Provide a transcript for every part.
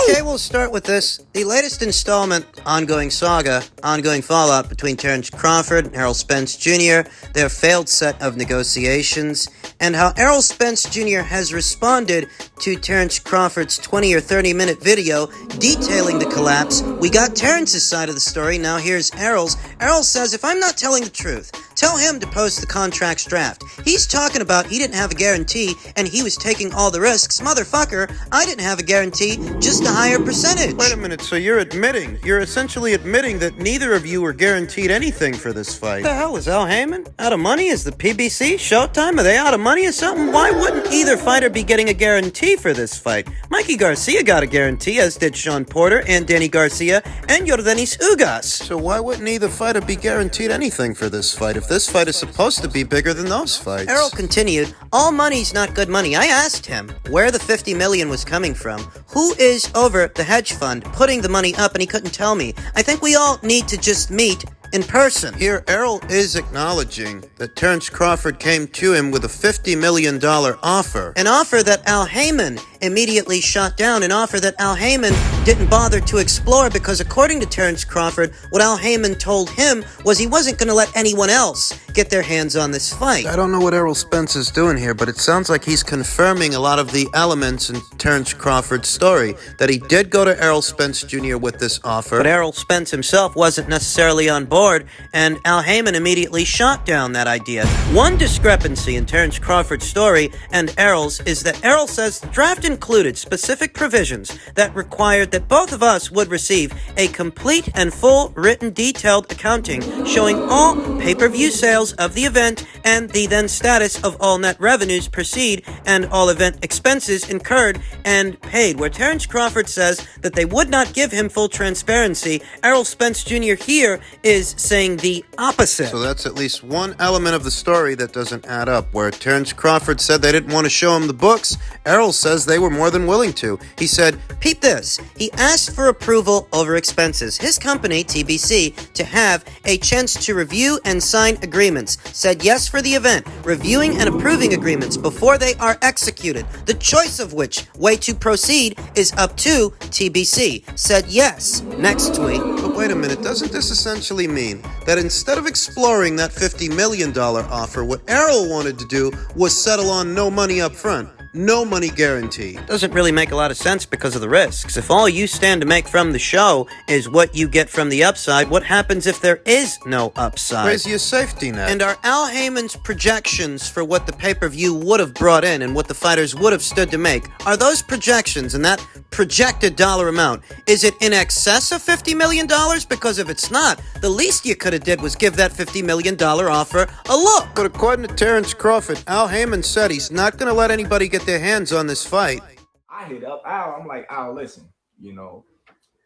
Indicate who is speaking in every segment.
Speaker 1: Okay, we'll start with this. The latest installment, ongoing saga, ongoing fallout between Terrence Crawford and Errol Spence Jr., their failed set of negotiations, and how Errol Spence Jr. has responded to Terrence Crawford's 20 or 30-minute video detailing the collapse. We got Terrence's side of the story, now here's Errol's. Errol says, if I'm not telling the truth, tell him to post the contract's draft. He's talking about he didn't have a guarantee and he was taking all the risks. Motherfucker, I didn't have a guarantee, just a higher percentage.
Speaker 2: Wait a minute, so you're essentially admitting that neither of you were guaranteed anything for this fight.
Speaker 1: What the hell, is Al Heyman out of money? Is the PBC, Showtime, are they out of money or something? Why wouldn't either fighter be getting a guarantee for this fight? Mikey Garcia got a guarantee, as did Sean Porter and Danny Garcia and Yordenis Ugas.
Speaker 2: So why wouldn't either fighter be guaranteed anything for this fight if this fight is supposed to be bigger than those fights?
Speaker 1: Errol continued, all money's not good money. I asked him where the $50 million was coming from. Who is over the hedge fund putting the money up, and he couldn't tell me. I think we all need to just meet in person.
Speaker 2: Here, Errol is acknowledging that Terrence Crawford came to him with a $50 million offer.
Speaker 1: An offer that Al Heyman immediately shot down, an offer that Al Heyman didn't bother to explore because, according to Terrence Crawford, what Al Heyman told him was he wasn't going to let anyone else get their hands on this fight.
Speaker 2: I don't know what Errol Spence is doing here, but it sounds like he's confirming a lot of the elements in Terrence Crawford's story, that he did go to Errol Spence Jr. with this offer.
Speaker 1: But Errol Spence himself wasn't necessarily on board, and Al Heyman immediately shot down that idea. One discrepancy in Terrence Crawford's story and Errol's is that Errol says the draft included specific provisions that required that both of us would receive a complete and full written detailed accounting showing all pay-per-view sales of the event and the then status of all net revenues proceed and all event expenses incurred and paid. Where Terrence Crawford says that they would not give him full transparency, Errol Spence Jr. here is saying the opposite.
Speaker 2: So that's at least one element of the story that doesn't add up. Where Terrence Crawford said they didn't want to show him the books, Errol says they were more than willing to. He said,
Speaker 1: peep this. He asked for approval over expenses. His company, TBC, to have a chance to review and sign agreements. Said yes for the event, reviewing and approving agreements before they are executed. The choice of which way to proceed is up to TBC. Said yes. Next tweet.
Speaker 2: But wait a minute, doesn't this essentially mean that instead of exploring that $50 million offer, what Errol wanted to do was settle on no money up front? No money guaranteed.
Speaker 1: Doesn't really make a lot of sense because of the risks. If all you stand to make from the show is what you get from the upside, what happens if there is no upside?
Speaker 2: Where's your safety net?
Speaker 1: And are Al Heyman's projections for what the pay-per-view would have brought in and what the fighters would have stood to make, are those projections and that projected dollar amount, is it in excess of $50 million? Because if it's not, the least you could have did was give that $50 million offer a look.
Speaker 2: But according to Terrence Crawford, Al Heyman said he's not going to let anybody get their hands on this fight.
Speaker 3: I hit up Al. I'm like, Al, listen,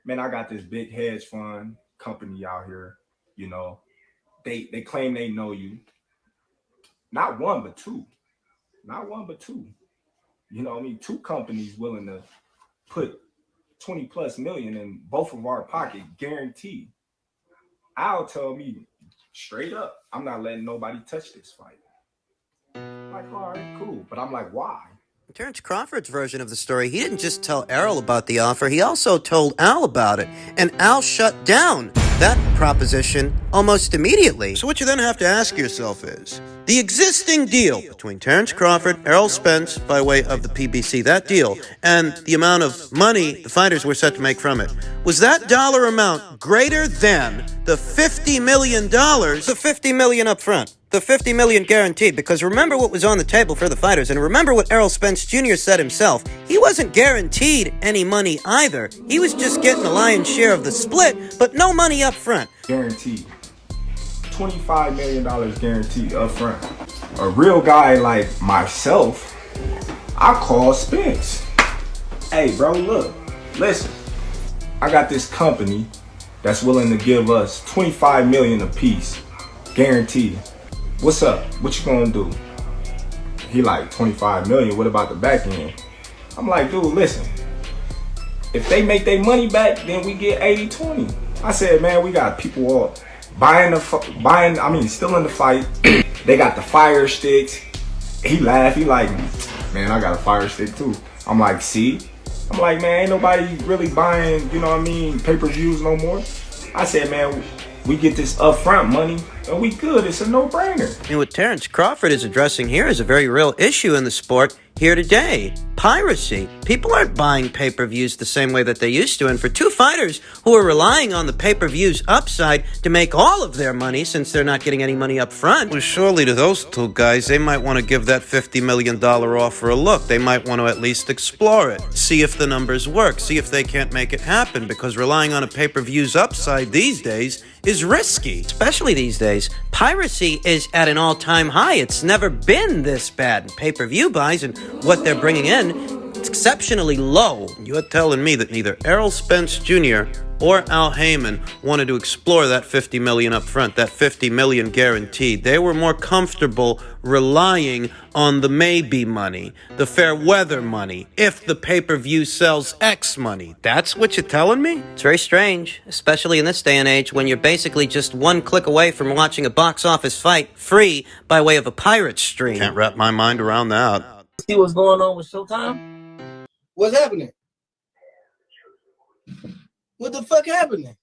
Speaker 3: man, I got this big hedge fund company out here. They claim they know you. Not one, but two. Not one, but two. Two companies willing to put 20 plus million in both of our pocket, guaranteed. Al tell me straight up, I'm not letting nobody touch this fight. I'm like, all right, cool. But I'm like, why?
Speaker 1: Terrence Crawford's version of the story, he didn't just tell Errol about the offer, he also told Al about it. And Al shut down that proposition almost immediately.
Speaker 2: So what you then have to ask yourself is, the existing deal between Terrence Crawford, Errol Spence, by way of the PBC, that deal, and the amount of money the fighters were set to make from it, was that dollar amount greater than the $50 million?
Speaker 1: The $50 million up front. The $50 million guaranteed, because remember what was on the table for the fighters, and remember what Errol Spence Jr. said himself. He wasn't guaranteed any money either. He was just getting a lion's share of the split, but no money up front.
Speaker 3: Guaranteed. $25 million guaranteed up front. A real guy like myself, I call Spence. Hey, bro, look, listen. I got this company that's willing to give us $25 million a piece, guaranteed. What's up? What you gonna do? He like, 25 million. What about the back end? I'm like, dude, listen. If they make their money back, then we get 80-20. I said, man, we got people all still in the fight. They got the fire sticks. He laughed. He like, man, I got a fire stick too. I'm like, see? I'm like, man, ain't nobody really buying, you know what I mean, pay-per-views no more. I said, man, we get this upfront money and we good. It's a no-brainer.
Speaker 1: And what Terrence Crawford is addressing here is a very real issue in the sport here today. Piracy. People aren't buying pay-per-views the same way that they used to. And for two fighters who are relying on the pay-per-views upside to make all of their money since they're not getting any money up front.
Speaker 2: Well, surely to those two guys, they might want to give that $50 million offer a look. They might want to at least explore it. See if the numbers work. See if they can't make it happen. Because relying on a pay-per-views upside these days is risky.
Speaker 1: Especially these days, piracy is at an all-time high. It's never been this bad. And pay-per-view buys and what they're bringing in, it's exceptionally low.
Speaker 2: You're telling me that neither Errol Spence Jr. or Al Heyman wanted to explore that $50 million up front, that $50 million guaranteed. They were more comfortable relying on the maybe money, the fair weather money, if the pay-per-view sells X money. That's what you're telling me?
Speaker 1: It's very strange, especially in this day and age when you're basically just one click away from watching a box office fight free by way of a pirate stream.
Speaker 2: Can't wrap my mind around that.
Speaker 4: See what's going on with Showtime?
Speaker 5: What's happening? What the fuck happening?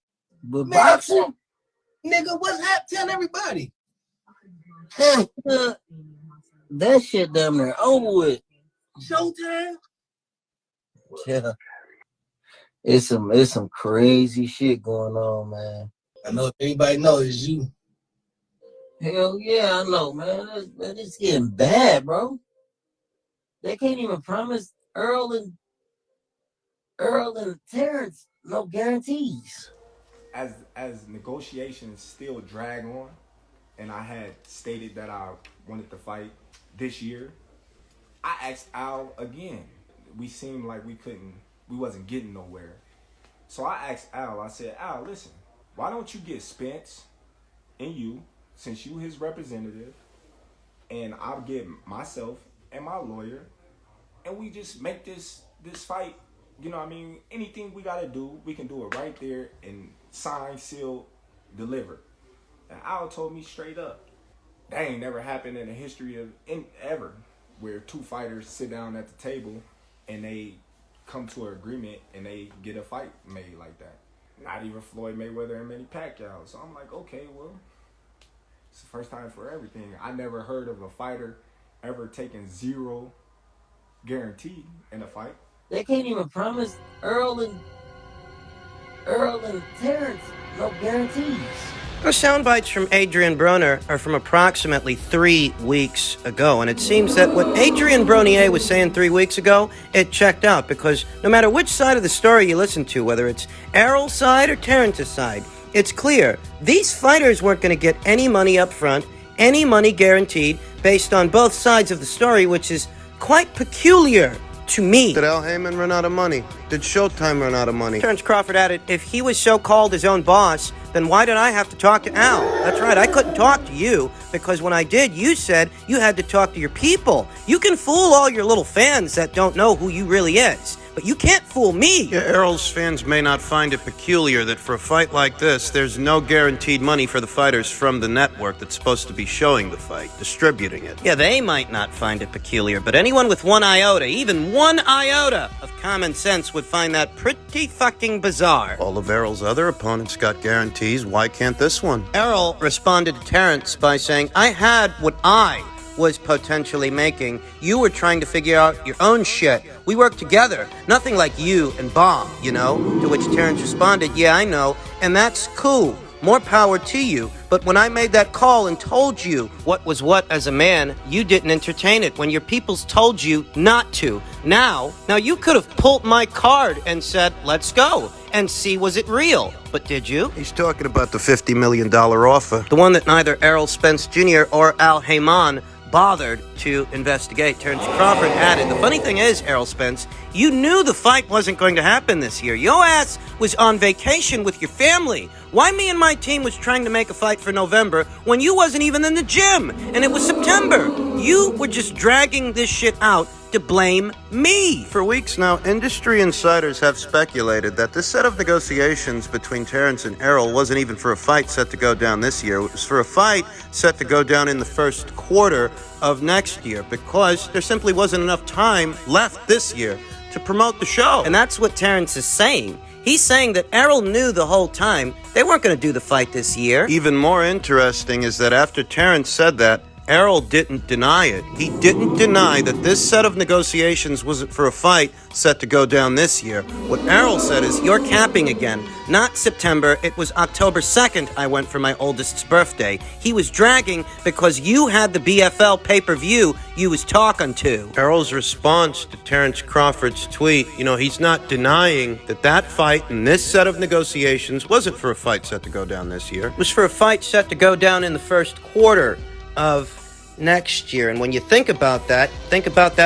Speaker 4: With
Speaker 5: Man,
Speaker 4: boxing?
Speaker 5: Nigga, what's happening? Tell everybody.
Speaker 4: That shit damn near over with.
Speaker 5: Showtime?
Speaker 4: Yeah. It's some crazy shit going on, man.
Speaker 5: I know everybody knows it's you.
Speaker 4: Hell yeah, I know, man. It's getting bad, bro. They can't even promise Errol and Terrence no guarantees.
Speaker 3: As negotiations still drag on, and I had stated that I wanted to fight this year, I asked Al again. We seemed like we wasn't getting nowhere. So I asked Al, I said, Al, listen, why don't you get Spence and you, since you his representative, and I'll get myself and my lawyer, and we just make this fight, you know what I mean, anything we gotta do, we can do it right there and sign, seal, deliver. And Al told me straight up, that ain't never happened in the history of ever, where two fighters sit down at the table and they come to an agreement and they get a fight made like that. Not even Floyd Mayweather and Manny Pacquiao. So I'm like, okay, well, it's the first time for everything. I never heard of a fighter ever taking zero guarantee in a fight.
Speaker 4: They can't even promise Errol and Terrence no guarantees.
Speaker 1: Those sound bites from Adrian Broner are from approximately 3 weeks ago, and it seems that what Adrian Bronier was saying 3 weeks ago, it checked out, because no matter which side of the story you listen to, whether it's Errol's side or Terrence's side, it's clear these fighters weren't going to get any money up front, any money guaranteed, based on both sides of the story, which is quite peculiar to me.
Speaker 2: Did Al Heyman run out of money? Did Showtime run out of money?
Speaker 1: Terrence Crawford added, if he was so-called his own boss, then why did I have to talk to Al? That's right, I couldn't talk to you, because when I did, you said you had to talk to your people. You can fool all your little fans that don't know who you really is, but you can't fool me.
Speaker 2: Yeah, Errol's fans may not find it peculiar that for a fight like this, there's no guaranteed money for the fighters from the network that's supposed to be showing the fight, distributing it.
Speaker 1: Yeah, they might not find it peculiar, but anyone with one iota, even one iota of common sense would find that pretty fucking bizarre.
Speaker 2: All of Errol's other opponents got guarantees. Why can't this one?
Speaker 1: Errol responded to Terrence by saying, I had what I was potentially making. You were trying to figure out your own shit. We worked together. Nothing like you and Bob, you know? To which Terrence responded, yeah, I know, and that's cool. More power to you. But when I made that call and told you what was what as a man, you didn't entertain it when your peoples told you not to. Now you could have pulled my card and said, let's go, and see was it real. But did you?
Speaker 2: He's talking about the $50 million offer.
Speaker 1: The one that neither Errol Spence Jr. or Al Heyman bothered to investigate. Terrence Crawford added, "The funny thing is, Errol Spence, you knew the fight wasn't going to happen this year. Your ass was on vacation with your family. Why me and my team was trying to make a fight for November when you wasn't even in the gym and it was September? You were just dragging this shit out to blame me."
Speaker 2: For weeks now, industry insiders have speculated that this set of negotiations between Terrence and Errol wasn't even for a fight set to go down this year. It was for a fight set to go down in the first quarter of next year because there simply wasn't enough time left this year to promote the show.
Speaker 1: And that's what Terrence is saying. He's saying that Errol knew the whole time they weren't going to do the fight this year.
Speaker 2: Even more interesting is that after Terrence said that, Errol didn't deny it. He didn't deny that this set of negotiations wasn't for a fight set to go down this year. What Errol said is,
Speaker 1: "You're capping again. Not September. It was October 2nd I went for my oldest's birthday. He was dragging because you had the BFL pay-per-view you was talking to."
Speaker 2: Errol's response to Terrence Crawford's tweet, he's not denying that that fight and this set of negotiations wasn't for a fight set to go down this year.
Speaker 1: It was for a fight set to go down in the first quarter of next year. And when you think about that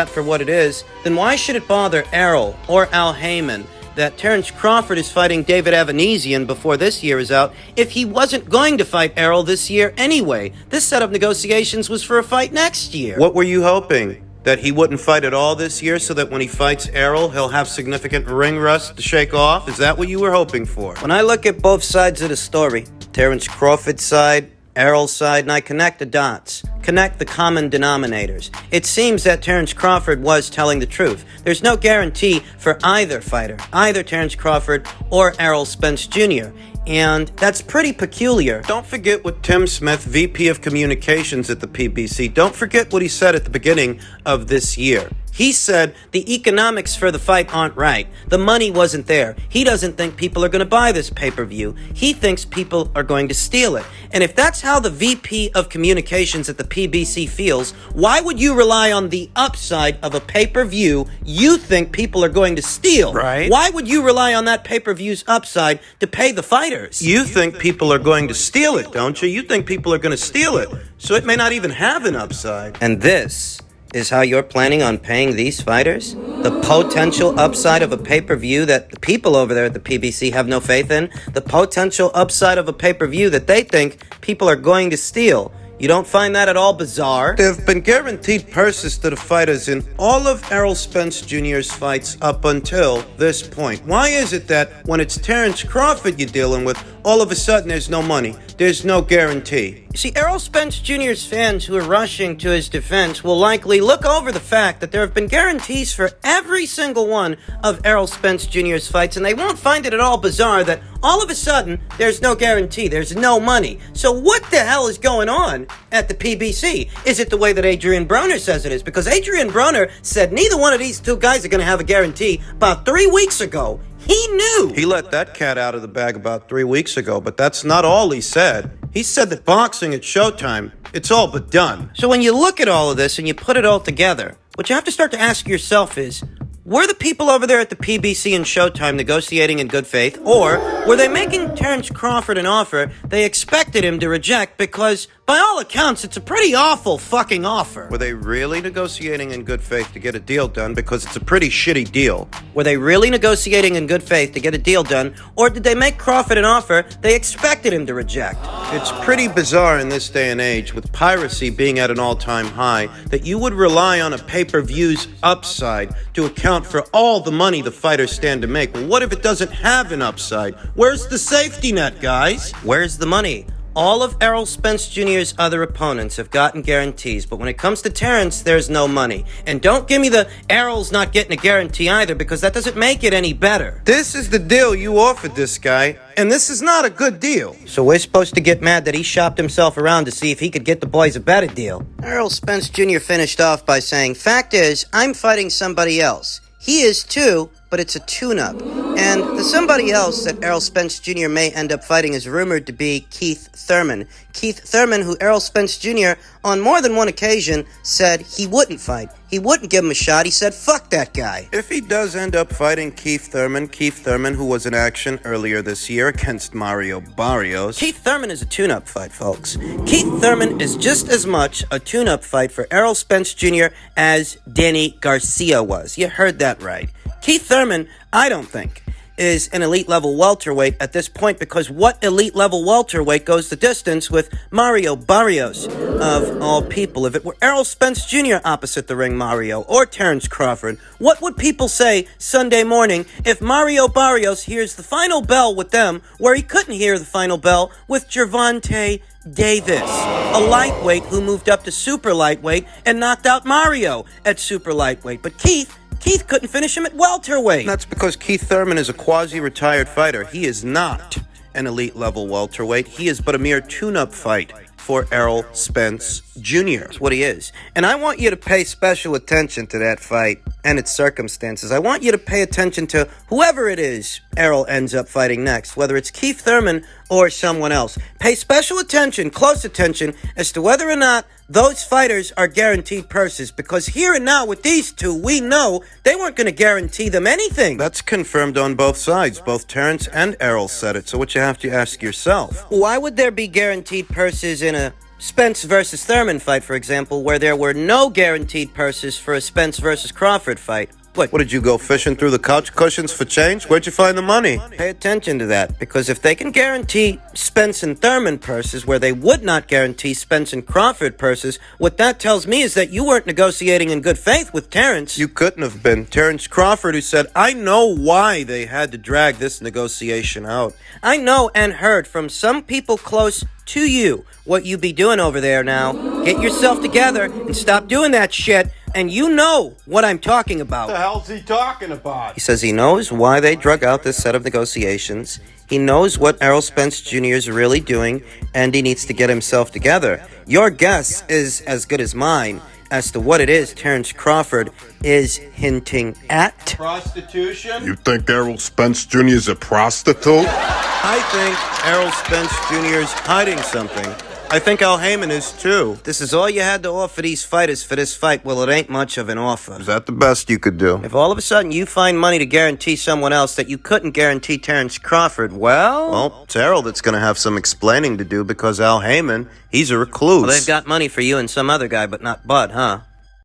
Speaker 1: for what it is, then why should it bother Errol or Al Heyman that Terrence Crawford is fighting David Avanesian before this year is out if he wasn't going to fight Errol this year anyway? This set of negotiations was for a fight next year.
Speaker 2: What were you hoping? That he wouldn't fight at all this year so that when he fights Errol, he'll have significant ring rust to shake off? Is that what you were hoping for?
Speaker 1: When I look at both sides of the story, Terrence Crawford's side, Errol's side, and I connect the dots, connect the common denominators, it seems that Terrence Crawford was telling the truth. There's no guarantee for either fighter, either Terrence Crawford or Errol Spence Jr., and that's pretty peculiar.
Speaker 2: Don't forget what Tim Smith, VP of Communications at the PBC, don't forget what he said at the beginning of this year.
Speaker 1: He said the economics for the fight aren't right. The money wasn't there. He doesn't think people are going to buy this pay-per-view. He thinks people are going to steal it. And if that's how the VP of Communications at the PBC feels, why would you rely on the upside of a pay-per-view you think people are going to steal?
Speaker 2: Right.
Speaker 1: Why would you rely on that pay-per-view's upside to pay the fighters?
Speaker 2: You think people are going to steal it, don't you? You think people are going to steal it. So it may not even have an upside.
Speaker 1: And this is how you're planning on paying these fighters? The potential upside of a pay-per-view that the people over there at the PBC have no faith in? The potential upside of a pay-per-view that they think people are going to steal? You don't find that at all bizarre?
Speaker 2: There have been guaranteed purses to the fighters in all of Errol Spence Jr.'s fights up until this point. Why is it that when it's Terrence Crawford you're dealing with, all of a sudden there's no money, there's no guarantee?
Speaker 1: You see, Errol Spence Jr.'s fans who are rushing to his defense will likely look over the fact that there have been guarantees for every single one of Errol Spence Jr.'s fights, and they won't find it at all bizarre that all of a sudden there's no guarantee, there's no money. So what the hell is going on at the PBC? Is it the way that Adrian Broner says it is? Because Adrian Broner said neither one of these two guys are going to have a guarantee about 3 weeks ago. He knew.
Speaker 2: He let that cat out of the bag about 3 weeks ago, but that's not all he said. He said that boxing at Showtime, it's all but done.
Speaker 1: So when you look at all of this and you put it all together, what you have to start to ask yourself is, were the people over there at the PBC and Showtime negotiating in good faith, or were they making Terrence Crawford an offer they expected him to reject because, by all accounts, it's a pretty awful fucking offer?
Speaker 2: Were they really negotiating in good faith to get a deal done? Because it's a pretty shitty deal.
Speaker 1: Were they really negotiating in good faith to get a deal done, or did they make Crawford an offer they expected him to reject?
Speaker 2: It's pretty bizarre in this day and age, with piracy being at an all-time high, that you would rely on a pay-per-view's upside to account for all the money the fighters stand to make. Well, what if it doesn't have an upside? Where's the safety net, guys?
Speaker 1: Where's the money? All of Errol Spence Jr.'s other opponents have gotten guarantees, but when it comes to Terrence, there's no money. And don't give me the Errol's not getting a guarantee either, because that doesn't make it any better.
Speaker 2: This is the deal you offered this guy, and this is not a good deal.
Speaker 1: So we're supposed to get mad that he shopped himself around to see if he could get the boys a better deal. Errol Spence Jr. finished off by saying, "Fact is, I'm fighting somebody else. He is too, but it's a tune-up." And the somebody else that Errol Spence Jr. may end up fighting is rumored to be Keith Thurman. Keith Thurman, who Errol Spence Jr. on more than one occasion said he wouldn't fight. He wouldn't give him a shot. He said, fuck that guy.
Speaker 2: If he does end up fighting Keith Thurman, who was in action earlier this year against Mario Barrios.
Speaker 1: Keith Thurman is a tune-up fight, folks. Keith Thurman is just as much a tune-up fight for Errol Spence Jr. as Danny Garcia was. You heard that right. Keith Thurman, I don't think, is an elite-level welterweight at this point, because what elite-level welterweight goes the distance with Mario Barrios, of all people? If it were Errol Spence Jr. opposite the ring, Mario, or Terrence Crawford, what would people say Sunday morning if Mario Barrios hears the final bell with them where he couldn't hear the final bell with Gervonta Davis, a lightweight who moved up to super lightweight and knocked out Mario at super lightweight? But Keith couldn't finish him at welterweight.
Speaker 2: That's because Keith Thurman is a quasi-retired fighter. He is not an elite-level welterweight. He is but a mere tune-up fight for Errol Spence Jr.
Speaker 1: That's what he is. And I want you to pay special attention to that fight and its circumstances. I want you to pay attention to whoever it is Errol ends up fighting next, whether it's Keith Thurman or someone else. Pay special attention, close attention, as to whether or not those fighters are guaranteed purses, because here and now with these two, we know they weren't going to guarantee them anything.
Speaker 2: That's confirmed on both sides. Both Terrence and Errol said it. So what you have to ask yourself,
Speaker 1: Why would there be guaranteed purses in a Spence versus Thurman fight, for example, where there were no guaranteed purses for a Spence versus Crawford fight?
Speaker 2: what did you go fishing through the couch cushions for change? Where'd you find the money?
Speaker 1: Pay attention to that, because if they can guarantee Spence and Thurman purses where they would not guarantee Spence and Crawford purses, what that tells me is that you weren't negotiating in good faith with Terrence.
Speaker 2: You couldn't have been. Terrence Crawford, who said, I know why they had to drag this negotiation out.
Speaker 1: I know and heard from some people close to you what you be doing over there now. Get yourself together and stop doing that shit, and you know what I'm talking about.
Speaker 2: What the hell's he talking about?
Speaker 1: He says he knows why they drug out this set of negotiations. He knows what Errol Spence Jr. is really doing, and he needs to get himself together. Your guess is as good as mine as to what it is Terrence Crawford is hinting at.
Speaker 2: Prostitution?
Speaker 6: You think Errol Spence Jr. is a prostitute?
Speaker 2: I think Errol Spence Jr. is hiding something. I think Al Heyman is too.
Speaker 1: This is all you had to offer these fighters for this fight. Well, it ain't much of an offer.
Speaker 2: Is that the best you could do?
Speaker 1: If all of a sudden you find money to guarantee someone else that you couldn't guarantee Terrence Crawford, well,
Speaker 2: it's Errol that's going to have some explaining to do, because Al Heyman, he's a recluse.
Speaker 1: Well, they've got money for you and some other guy, but not Bud, huh?